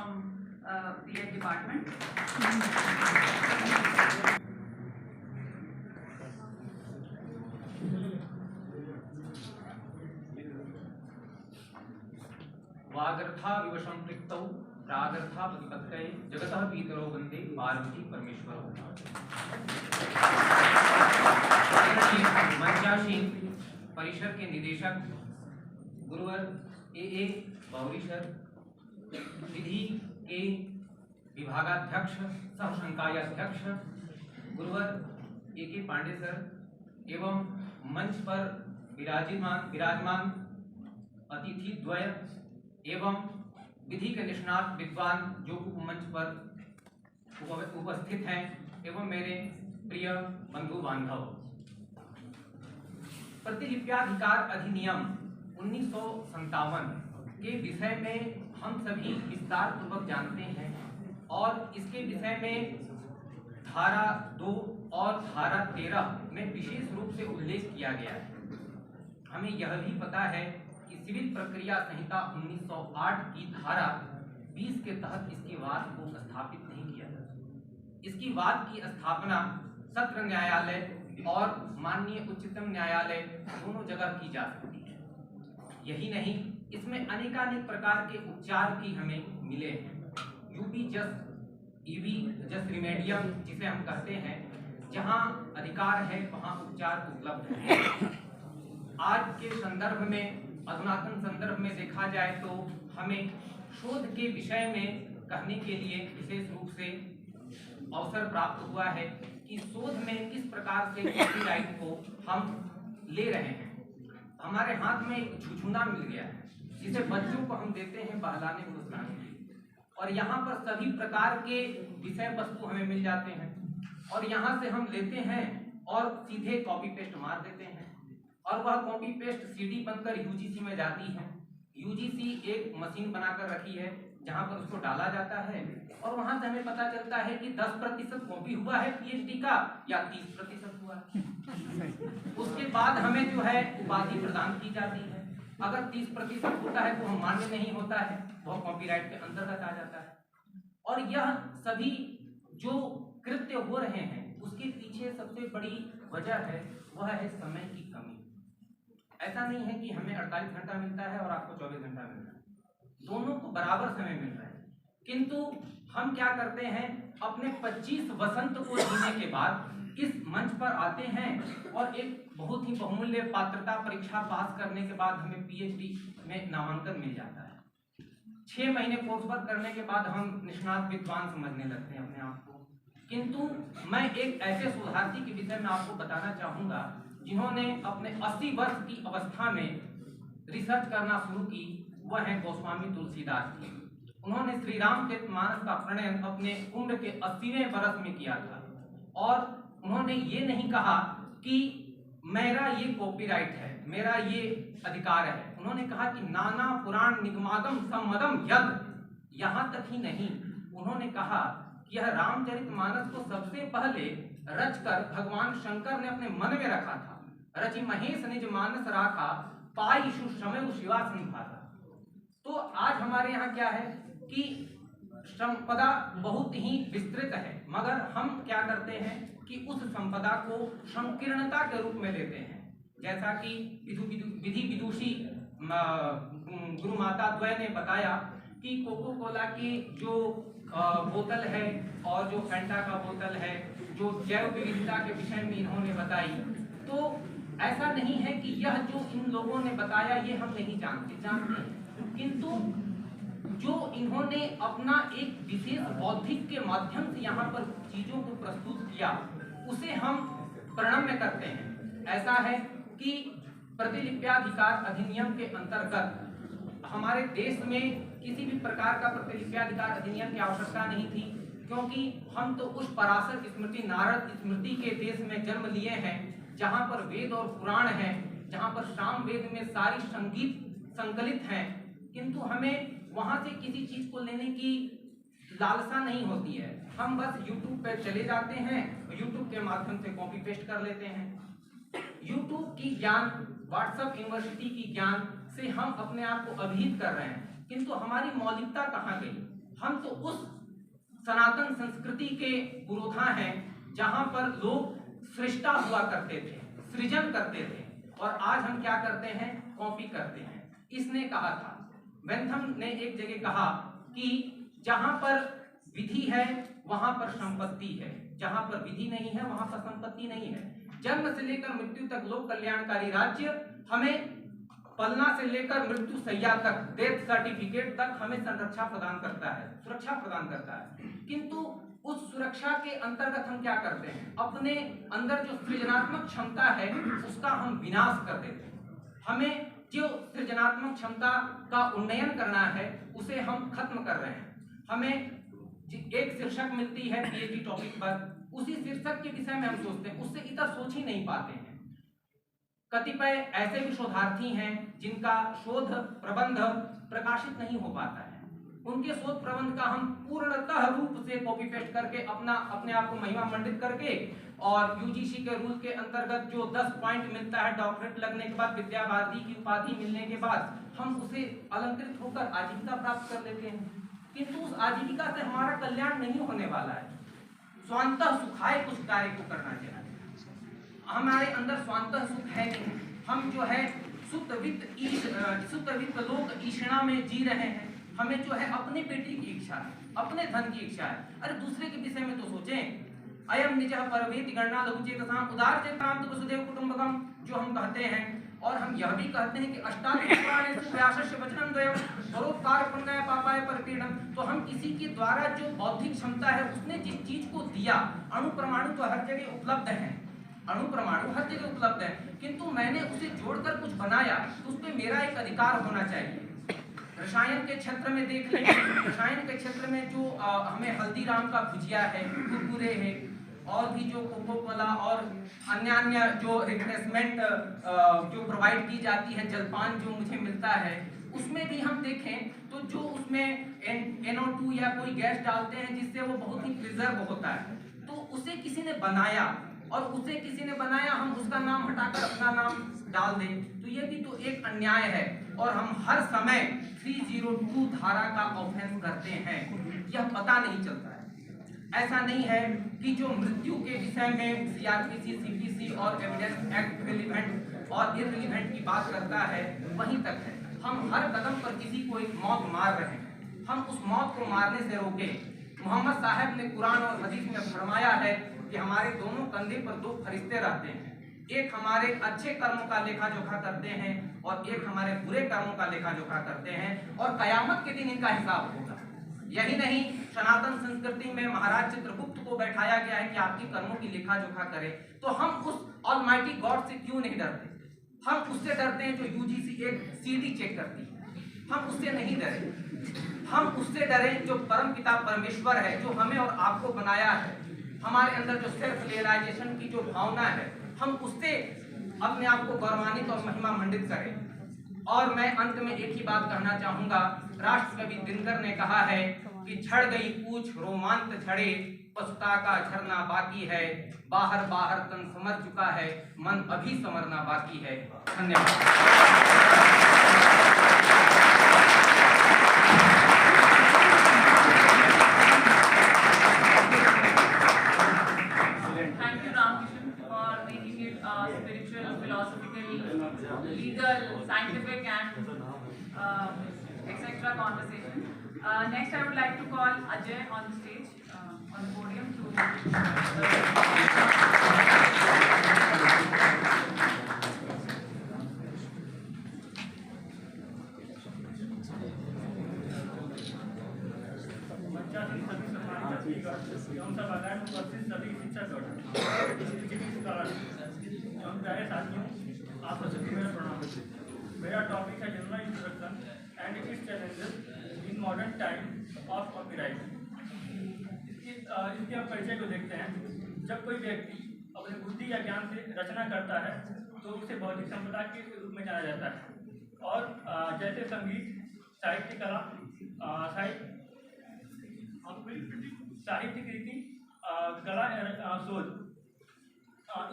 from PH department. वागर्था विवशं पृक्तौ प्रागर्था प्रतिपत्तये जगतः पीतरो वंदे पार्वती परमेश्वरो। मंचासीन परिषद के निदेशक गुरुवर ए बावरी सर, विधि के विभागाध्यक्ष सह संकाय अध्यक्ष गुरुवर ए पांडे सर एवं मंच पर विराजमान अतिथि द्वय एवं विधि के निष्णात विद्वान जो मंच पर उपस्थित हैं एवं मेरे प्रिय बंधु बांधव, प्रतिलिप्याधिकार अधिनियम 1957 के विषय में हम सभी विस्तार पूर्वक जानते हैं और इसके विषय में धारा 2 और धारा 13 में विशेष रूप से उल्लेख किया गया है। हमें यह भी पता है कि सिविल प्रक्रिया संहिता 1908 की धारा 20 के तहत इसकी वाद को स्थापित नहीं किया जा सकता। इसकी वाद की स्थापना सत्र न्यायालय और माननीय उच्चतम न्यायालय दोनों जगह की जा सकती है। यही नहीं, इसमें अनेकानेक प्रकार के उपचार भी हमें मिले हैं। यूबी जस्ट ईवी जस्ट रिमेडियम जिसे हम कहते हैं, जहां अधिकार है वहां उपचार उपलब्ध है। आज के संदर्भ में, अधुनातन संदर्भ में देखा जाए तो हमें शोध के विषय में कहने के लिए विशेष रूप से अवसर प्राप्त हुआ है कि शोध में किस प्रकार से कॉपीराइट को हम ले रहे हैं। हमारे हाथ में एक छुछुंदा मिल गया है जिसे बच्चों को हम देते हैं बहलाने फुसलाने के लिए, और यहाँ पर सभी प्रकार के विषय वस्तु हमें मिल जाते हैं और यहाँ से हम लेते हैं और सीधे कॉपी पेस्ट मार देते हैं और वह कॉपी पेस्ट सीडी बनकर यूजीसी में जाती है। यूजीसी एक मशीन बनाकर रखी है जहां पर उसको डाला जाता है और वहां से हमें पता चलता है कि 10% कॉपी हुआ है पीएचडी का या 30% हुआ है। उसके बाद हमें जो है उपाधि प्रदान की जाती है। अगर 30% होता है तो हम मान्य नहीं होता है, वह कॉपीराइट के अंतर्गत आ जाता है। और यह सभी जो कृत्य हो रहे हैं उसके पीछे सबसे बड़ी वजह है वह है समय की कमी। ऐसा नहीं है कि हमें 48 घंटा मिलता है और आपको 24 घंटा मिलता है, दोनों को बराबर समय मिल रहा है। किंतु हम क्या करते हैं, अपने 25 वसंत को जीने के बाद इस मंच पर आते हैं और एक बहुत ही बहुमूल्य पात्रता परीक्षा पास करने के बाद हमें पीएचडी में नामांकन मिल जाता है। 6 महीने कोर्स वर्क करने के बाद हम निष्णात विद्वान समझने लगते हैं अपने आप को। किंतु मैं एक ऐसे शोधार्थी के विषय में आपको बताना चाहूंगा जिन्होंने अपने 80 वर्ष की अवस्था में रिसर्च करना शुरू की, वह है गोस्वामी तुलसीदास जी। उन्होंने श्री रामचरितमानस का प्रणयन अपने उम्र के 80वें वर्ष में किया था और उन्होंने ये नहीं कहा कि मेरा ये कॉपीराइट है, मेरा ये अधिकार है। उन्होंने कहा कि नाना पुराण निगमागम सम्मदम यद। यहाँ तक ही नहीं, उन्होंने कहा कि यह रामचरितमानस को सबसे पहले रचकर भगवान शंकर ने अपने मन में रखा था। रचि महेश निज मानस राखा, पाई सुषमय शिवा संभाला। तो आज हमारे यहाँ क्या है कि संपदा बहुत ही विस्तृत है, मगर हम क्या करते हैं कि उस संपदा को संकीर्णता के रूप में लेते हैं। जैसा कि विधि विदुषी गुरु माता द्वय ने बताया कि कोको कोला की जो बोतल है और जो फैंटा का बोतल है, जो जैव विविधता के विषय में इन्होंने बताई, तो ऐसा नहीं है कि यह जो इन लोगों ने बताया ये हम नहीं जानते हैं, किंतु जो इन्होंने अपना एक विशेष बौद्धिक के माध्यम से यहाँ पर चीजों को प्रस्तुत किया उसे हम प्रणम्य करते हैं। ऐसा है कि प्रतिलिप्याधिकार अधिनियम के अंतर्गत हमारे देश में किसी भी प्रकार का प्रतिलिप्याधिकार अधिनियम की आवश्यकता नहीं थी, क्योंकि हम तो उस पराशर स्मृति नारद स्मृति के देश में जन्म लिए हैं जहाँ पर वेद और पुराण है, जहाँ पर साम वेद में सारी संगीत संकलित हैं। किंतु हमें वहां से किसी चीज को लेने की लालसा नहीं होती है। हम बस YouTube पर चले जाते हैं, YouTube के माध्यम से कॉपी पेस्ट कर लेते हैं। YouTube की ज्ञान, व्हाट्सएप यूनिवर्सिटी की ज्ञान से हम अपने आप को अभिहित कर रहे हैं, किंतु हमारी मौलिकता कहाँ गई? हम तो उस सनातन संस्कृति के पुरोधा हैं जहां पर लोग सृष्टा हुआ करते थे, सृजन करते थे, और आज हम क्या करते हैं, कॉपी करते हैं। इसने कहा था, बेंथम ने एक जगह कहा कि जहां पर विधि है वहां पर संपत्ति है, जहां पर विधि नहीं है वहां पर संपत्ति नहीं है। जन्म से लेकर मृत्यु तक लोक कल्याणकारी राज्य हमें पलना से लेकर मृत्यु सैया तक, डेथ सर्टिफिकेट तक हमें संरक्षा प्रदान करता है, सुरक्षा प्रदान करता है। किंतु उस सुरक्षा के अंतर्गत हम क्या करते हैं, अपने अंदर जो सृजनात्मक क्षमता है उसका हम विनाश कर देते हैं। हमें जो सृजनात्मक क्षमता का उन्नयन करना है उसे हम खत्म कर रहे हैं। हमें एक शीर्षक मिलती है पीएचडी टॉपिक पर, उसी शीर्षक के विषय में हम सोचते हैं, उससे इतर सोच ही नहीं पाते हैं। कतिपय ऐसे भी शोधार्थी हैं जिनका शोध प्रबंध प्रकाशित नहीं हो पाता है, उनके शोध प्रबंध का हम पूर्णतः रूप से कॉपी पेस्ट करके अपने आप को महिमा मंडित करके और यूजीसी के रूल के अंतर्गत जो 10 पॉइंट मिलता है डॉक्टरेट लगने के बाद, विद्या भारती की उपाधि मिलने के बाद, हम उसे अलंकृत होकर आजीविका प्राप्त कर लेते हैं। किंतु उस आजीविका से हमारा कल्याण नहीं होने वाला है। स्वांतः सुखाय कुछ कार्य को करना चाहिए। हमारे अंदर स्वांतः सुख है नहीं, हम जो है शुद्ध वित्त लोक ईषणा में जी रहे हैं। हमें जो है अपने बेटी की इच्छा है, अपने धन की इच्छा है। अरे दूसरे के विषय में तो सोचें। अयम निजः परवेति गणना लघुचेतसाम उदार चेतनाम वसुदेव कुटुंबकम, जो हम कहते हैं। और हम यह भी कहते हैं कि अष्टादश व्यासस्य वचनं द्वयम् परोपकार पुण्य पापाय परिपीडनम्। तो हम किसी के द्वारा जो बौद्धिक क्षमता है, उसने जिस चीज को दिया, अणु परमाणु तो हर जगह उपलब्ध है, अणु परमाणु हर जगह उपलब्ध है, किंतु मैंने उसे जोड़कर कुछ बनाया तो उस पर मेरा एक अधिकार होना चाहिए। रसायन के क्षेत्र में देख लें, रसायन के क्षेत्र में जो हमें हल्दीराम का भुजिया है, कुरकुरे है, और भी जो कोको कोला और अन्य जो रिफ्रेशमेंट जो प्रोवाइड की जाती है, जलपान जो मुझे मिलता है, उसमें भी हम देखें तो जो उसमें NO2 या कोई गैस डालते हैं जिससे वो बहुत ही प्रिजर्व होता है। तो उसे किसी ने बनाया और उसे किसी ने बनाया, हम उसका नाम हटाकर अपना नाम डाल दें, तो ये भी तो एक अन्याय है। और हम हर समय 302 धारा का ऑफेंस करते हैं, यह पता नहीं चलता है। ऐसा नहीं है कि जो मृत्यु के विषय में सीआरपीसी, सीपीसी और एविडेंस एक्ट रिलीवेंट और इररिलीवेंट की बात करता है वहीं तक है। हम हर कदम पर किसी को एक मौत मार रहे हैं, हम उस मौत को मारने से रोकें। मोहम्मद साहब ने कुरान और हदीस में फरमाया है कि हमारे दोनों कंधे पर 2 फरिश्ते रहते हैं, एक हमारे अच्छे कर्मों का लेखा जोखा करते हैं और एक हमारे बुरे कर्मों का लेखा जोखा करते हैं, और कयामत के दिन इनका हिसाब होगा। यही नहीं, सनातन संस्कृति में महाराज चित्रगुप्त को बैठाया गया है कि आपकी कर्मों की लेखा जोखा करे। तो हम उस ऑलमाइटी गॉड से क्यों नहीं डरते? हम उससे डरते हैं जो यूजीसी एक सीडी चेक करती है, हम उससे नहीं डरे। हम उससे डरें जो परम पिता परमेश्वर है, जो हमें और आपको बनाया है। हमारे अंदर जो सेल्फ रियलाइजेशन की जो भावना है, हम उससे अपने आप को गौरवान्वित और महिमा मंडित करें। और मैं अंत में एक ही बात कहना चाहूंगा, राष्ट्र कवि दिनकर ने कहा है कि झड़ गई पूछ रोमांच झड़े, पछता का झरना बाकी है, बाहर बाहर तन समर चुका है, मन अभी समरना बाकी है। धन्यवाद। Thank you, Ramkishan, for making it a spiritual, philosophical, legal, scientific, and etc. conversation. Next, I would like to call Ajay on the stage, on the podium एवं सब आगामी उपस्थित सभी शिक्षकगण एवं प्यारे साथियों, आप सभी मेरा प्रणाम। मेरा टॉपिक है general introduction and it's challenges in modern time of copyright. इसके आप परिचय को देखते हैं। जब कोई व्यक्ति अपनी बुद्धि या ज्ञान से रचना करता है तो उसे बौद्धिक संपदा के रूप में जाना जाता है। और जैसे संगीत, साहित्य कला, साहित्य कृति, कला, शोध,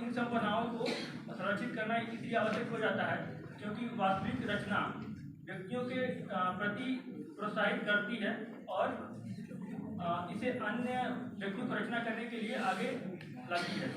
इन संपदाओं को संरक्षित करना इसलिए आवश्यक हो जाता है क्योंकि वास्तविक रचना व्यक्तियों के प्रति प्रोत्साहित करती है और इसे अन्य व्यक्तियों को रचना करने के लिए आगे लाती है।